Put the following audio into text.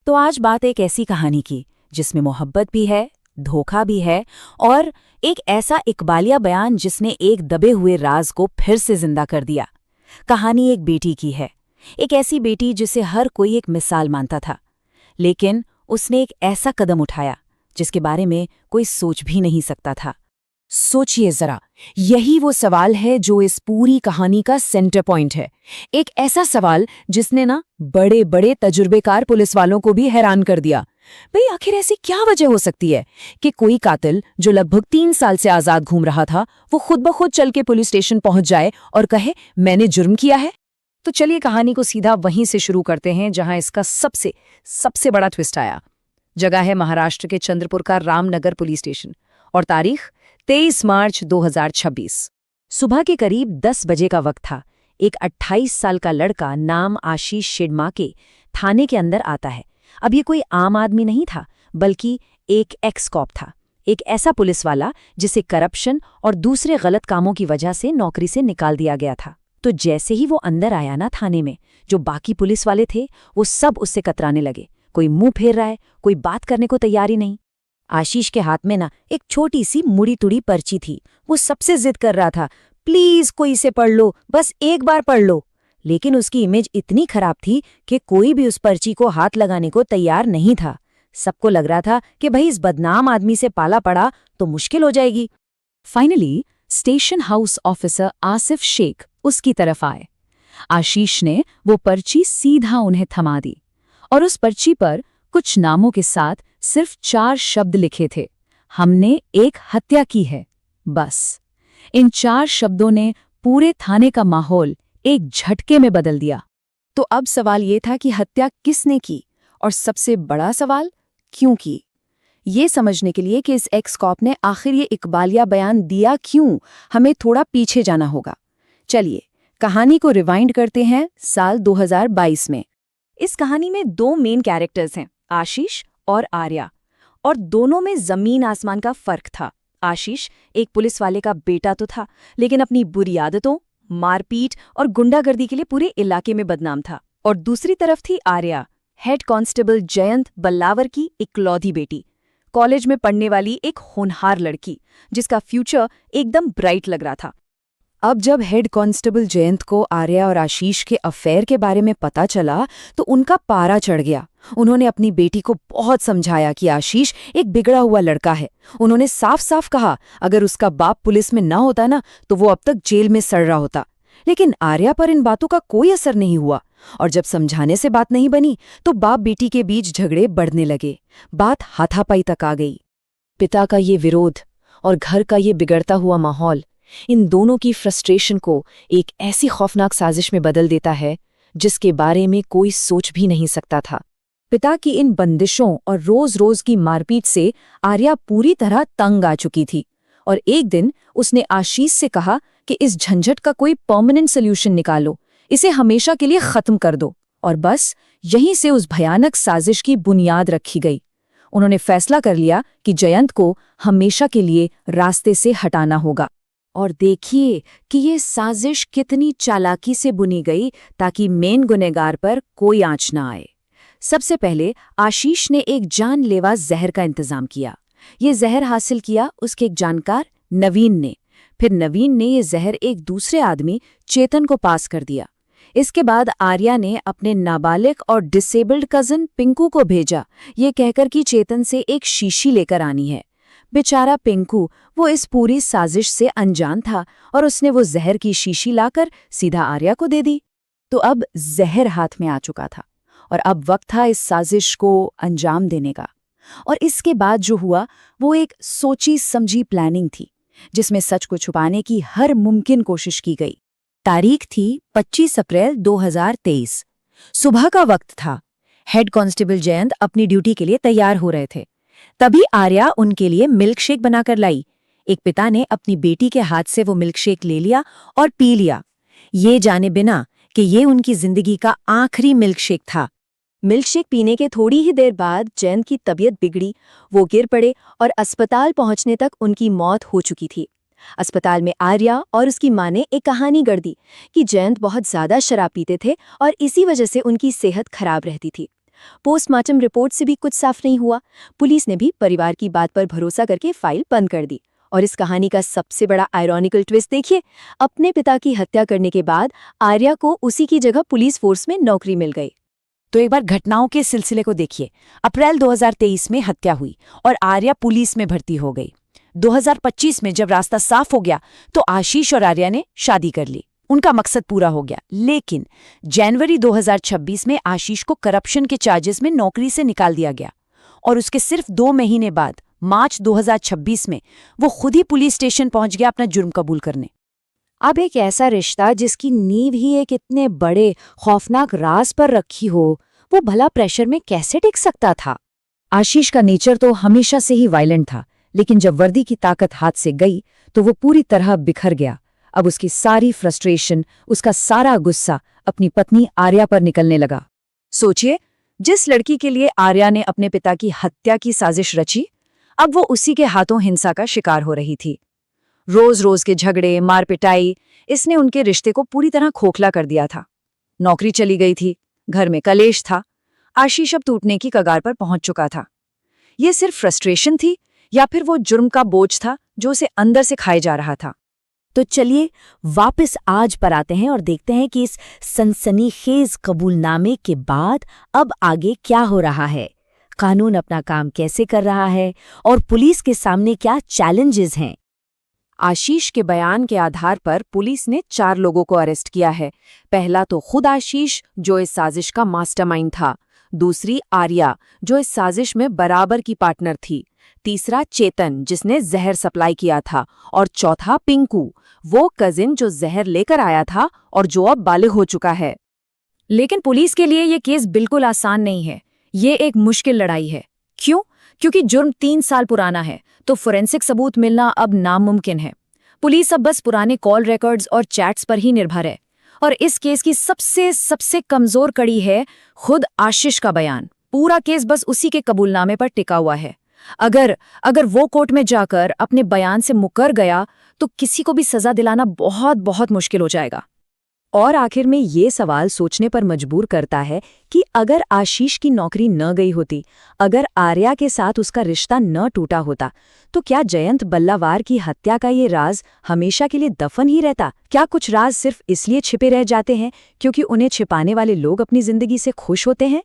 तो आज बात एक ऐसी कहानी की जिसमें मोहब्बत भी है, धोखा भी है और एक ऐसा इकबालिया बयान जिसने एक दबे हुए राज को फिर से जिंदा कर दिया। कहानी एक बेटी की है, एक ऐसी बेटी जिसे हर कोई एक मिसाल मानता था, लेकिन उसने एक ऐसा कदम उठाया जिसके बारे में कोई सोच भी नहीं सकता था। सोचिए जरा, यही वो सवाल है जो इस पूरी कहानी का सेंटर पॉइंट है। एक ऐसा सवाल जिसने ना बड़े बड़े तजुर्बेकार पुलिस वालों को भी हैरान कर दिया। भाई आखिर ऐसी क्या वजह हो सकती है कि कोई कातिल जो लगभग 3 साल से आजाद घूम रहा था वो खुद ब खुद चल के पुलिस स्टेशन पहुंच जाए और कहे मैंने जुर्म किया है। तो चलिए कहानी को सीधा वहीं से शुरू करते हैं जहां इसका सबसे बड़ा ट्विस्ट आया। जगह है महाराष्ट्र के चंद्रपुर का रामनगर पुलिस स्टेशन और तारीख 23 मार्च 2026। सुबह के करीब 10 बजे का वक्त था। एक 28 साल का लड़का नाम आशीष शिडमाके थाने के अंदर आता है। अब ये कोई आम आदमी नहीं था, बल्कि एक एक्स कॉप था, एक ऐसा पुलिस वाला जिसे करप्शन और दूसरे गलत कामों की वजह से नौकरी से निकाल दिया गया था। तो जैसे ही वो अंदर आया ना थाने में, जो बाकी पुलिस वाले थे वो सब उससे कतराने लगे। कोई मुंह फेर रहा है, कोई बात करने को तैयार ही नहीं। आशीष के हाथ में ना एक छोटी सी मुड़ी तुड़ी पर्ची थी। वो सबसे जिद कर रहा था, प्लीज कोई इसे पढ़ लो, बस एक बार पढ़ लो। लेकिन उसकी इमेज इतनी खराब थी कि कोई भी उस पर्ची को हाथ लगाने को तैयार नहीं था। सबको लग रहा था कि भाई इस बदनाम आदमी से पाला पड़ा तो मुश्किल हो जाएगी। Finally station house officer Asif Sheikh उसकी तरफ आए। आशीष ने वो पर्ची सीधा उन्हें थमा दी और उस पर्ची पर कुछ नामों के साथ सिर्फ 4 शब्द लिखे थे, हमने एक हत्या की है। बस इन 4 शब्दों ने पूरे थाने का माहौल एक झटके में बदल दिया। तो अब सवाल ये था कि हत्या किसने की, और सबसे बड़ा सवाल क्यों की। ये समझने के लिए कि इस एक्स कॉप ने आखिर ये इकबालिया बयान दिया क्यों, हमें थोड़ा पीछे जाना होगा। चलिए कहानी को रिवाइंड करते हैं साल 2022 में। इस कहानी में 2 मेन कैरेक्टर्स हैं, आशीष और आर्या, और दोनों में जमीन आसमान का फर्क था। आशीष एक पुलिस वाले का बेटा तो था, लेकिन अपनी बुरी आदतों, मारपीट और गुंडागर्दी के लिए पूरे इलाके में बदनाम था। और दूसरी तरफ थी आर्या, हेड कांस्टेबल जयंत बल्लावर की इकलौती बेटी, कॉलेज में पढ़ने वाली एक होनहार लड़की जिसका फ्यूचर एकदम ब्राइट लग रहा था। अब जब हेड कांस्टेबल जयंत को आर्या और आशीष के अफेयर के बारे में पता चला तो उनका पारा चढ़ गया। उन्होंने अपनी बेटी को बहुत समझाया कि आशीष एक बिगड़ा हुआ लड़का है। उन्होंने साफ साफ कहा अगर उसका बाप पुलिस में ना होता ना तो वो अब तक जेल में सड़ रहा होता। लेकिन आर्या पर इन बातों का कोई असर नहीं हुआ और जब समझाने से बात नहीं बनी तो बाप बेटी के बीच झगड़े बढ़ने लगे। बात हाथापाई तक आ गई। पिता का ये विरोध और घर का ये बिगड़ता हुआ माहौल इन दोनों की फ्रस्ट्रेशन को एक ऐसी खौफनाक साजिश में बदल देता है जिसके बारे में कोई सोच भी नहीं सकता था। पिता की इन बंदिशों और रोज रोज की मारपीट से आर्या पूरी तरह तंग आ चुकी थी और एक दिन उसने आशीष से कहा कि इस झंझट का कोई परमानेंट सोल्यूशन निकालो, इसे हमेशा के लिए खत्म कर दो। और बस यहीं से उस भयानक साजिश की बुनियाद रखी गई। उन्होंने फैसला कर लिया कि जयंत को हमेशा के लिए रास्ते से हटाना होगा। और देखिए कि ये साजिश कितनी चालाकी से बुनी गई ताकि मेन गुनहगार पर कोई आंच ना आए। सबसे पहले आशीष ने एक जानलेवा जहर का इंतजाम किया। ये जहर हासिल किया उसके एक जानकार नवीन ने। फिर नवीन ने ये जहर एक दूसरे आदमी चेतन को पास कर दिया। इसके बाद आर्या ने अपने नाबालिग और डिसेबल्ड कजन पिंकू को भेजा, ये कहकर कि चेतन से एक शीशी लेकर आनी है। बेचारा पिंकू वो इस पूरी साजिश से अनजान था और उसने वो जहर की शीशी लाकर सीधा आर्या को दे दी। तो अब जहर हाथ में आ चुका था और अब वक्त था इस साजिश को अंजाम देने का। और इसके बाद जो हुआ वो एक सोची समझी प्लानिंग थी जिसमें सच को छुपाने की हर मुमकिन कोशिश की गई। तारीख थी 25 अप्रैल 2023। सुबह का वक्त था। हेड कांस्टेबल जयंत अपनी ड्यूटी के लिए तैयार हो रहे थे। तभी आर्या उनके लिए मिल्क शेक बनाकर लाई। एक पिता ने अपनी बेटी के हाथ से वो मिल्क शेक ले लिया और पी लिया, ये जाने बिना कि ये उनकी जिंदगी का आखिरी मिल्क शेक था। मिल्क शेक पीने के थोड़ी ही देर बाद जयंत की तबीयत बिगड़ी, वो गिर पड़े और अस्पताल पहुंचने तक उनकी मौत हो चुकी थी। अस्पताल में आर्या और उसकी मां ने एक कहानी गढ़ दी कि जयंत बहुत ज्यादा शराब पीते थे और इसी वजह से उनकी सेहत खराब रहती थी। पोस्टमार्टम रिपोर्ट से भी कुछ साफ नहीं हुआ। पुलिस ने भी परिवार की बात पर भरोसा करके फाइल बंद कर दी। और इस कहानी का सबसे बड़ा आयरॉनिकल ट्विस्ट देखिए, अपने पिता की हत्या करने के बाद आर्या को उसी की जगह पुलिस फोर्स में नौकरी मिल गई। तो एक बार घटनाओं के सिलसिले को देखिए। अप्रैल 2023 में हत्या हुई और आर्या पुलिस में भर्ती हो गई। 2025 में जब रास्ता साफ हो गया तो आशीष और आर्या ने शादी कर ली। उनका मकसद पूरा हो गया। लेकिन जनवरी 2026 में आशीष को करप्शन के चार्जेस में नौकरी से निकाल दिया गया और उसके सिर्फ 2 महीने बाद मार्च 2026 में वो खुद ही पुलिस स्टेशन पहुंच गया अपना जुर्म कबूल करने। अब एक ऐसा रिश्ता जिसकी नींव ही एक इतने बड़े खौफनाक राज पर रखी हो, वो भला प्रेशर में कैसे टिक सकता था? आशीष का नेचर तो हमेशा से ही वायलेंट था, लेकिन जब वर्दी की ताकत हाथ से गई तो वो पूरी तरह बिखर गया। अब उसकी सारी फ्रस्ट्रेशन, उसका सारा गुस्सा अपनी पत्नी आर्या पर निकलने लगा। सोचिए, जिस लड़की के लिए आर्या ने अपने पिता की हत्या की साजिश रची, अब वो उसी के हाथों हिंसा का शिकार हो रही थी। रोज रोज के झगड़े, मार पिटाई, इसने उनके रिश्ते को पूरी तरह खोखला कर दिया था। नौकरी चली गई थी, घर में कलेश था, आशीष अब टूटने की कगार पर पहुंच चुका था। ये सिर्फ फ्रस्ट्रेशन थी या फिर वो जुर्म का बोझ था जो उसे अंदर से खाए जा रहा था? तो चलिए वापस आज पर आते हैं और देखते हैं कि इस सनसनीखेज कबूलनामे के बाद अब आगे क्या हो रहा है, कानून अपना काम कैसे कर रहा है और पुलिस के सामने क्या चैलेंजेस हैं। आशीष के बयान के आधार पर पुलिस ने 4 लोगों को अरेस्ट किया है। पहला तो खुद आशीष, जो इस साजिश का मास्टरमाइंड था। दूसरी आर्या, जो इस साजिश में बराबर की पार्टनर थी। तीसरा चेतन, जिसने जहर सप्लाई किया था। और चौथा पिंकू, वो कजिन जो जहर लेकर आया था और जो अब बालिग हो चुका है। लेकिन पुलिस के लिए ये केस बिल्कुल आसान नहीं है। ये एक मुश्किल लड़ाई है। क्यों? क्योंकि जुर्म 3 साल पुराना है, तो फोरेंसिक सबूत मिलना अब नामुमकिन है। पुलिस अब बस पुराने कॉल रिकॉर्ड्स और चैट्स पर ही निर्भर है। और इस केस की सबसे कमजोर कड़ी है खुद आशीष का बयान। पूरा केस बस उसी के कबूलनामे पर टिका हुआ है। अगर वो कोर्ट में जाकर अपने बयान से मुकर गया तो किसी को भी सजा दिलाना बहुत बहुत मुश्किल हो जाएगा। और आखिर में ये सवाल सोचने पर मजबूर करता है कि अगर आशीष की नौकरी न गई होती, अगर आर्या के साथ उसका रिश्ता न टूटा होता, तो क्या जयंत बल्लावार की हत्या का ये राज हमेशा के लिए दफन ही रहता? क्या कुछ राज सिर्फ इसलिए छिपे रह जाते हैं क्योंकि उन्हें छिपाने वाले लोग अपनी जिंदगी से खुश होते हैं?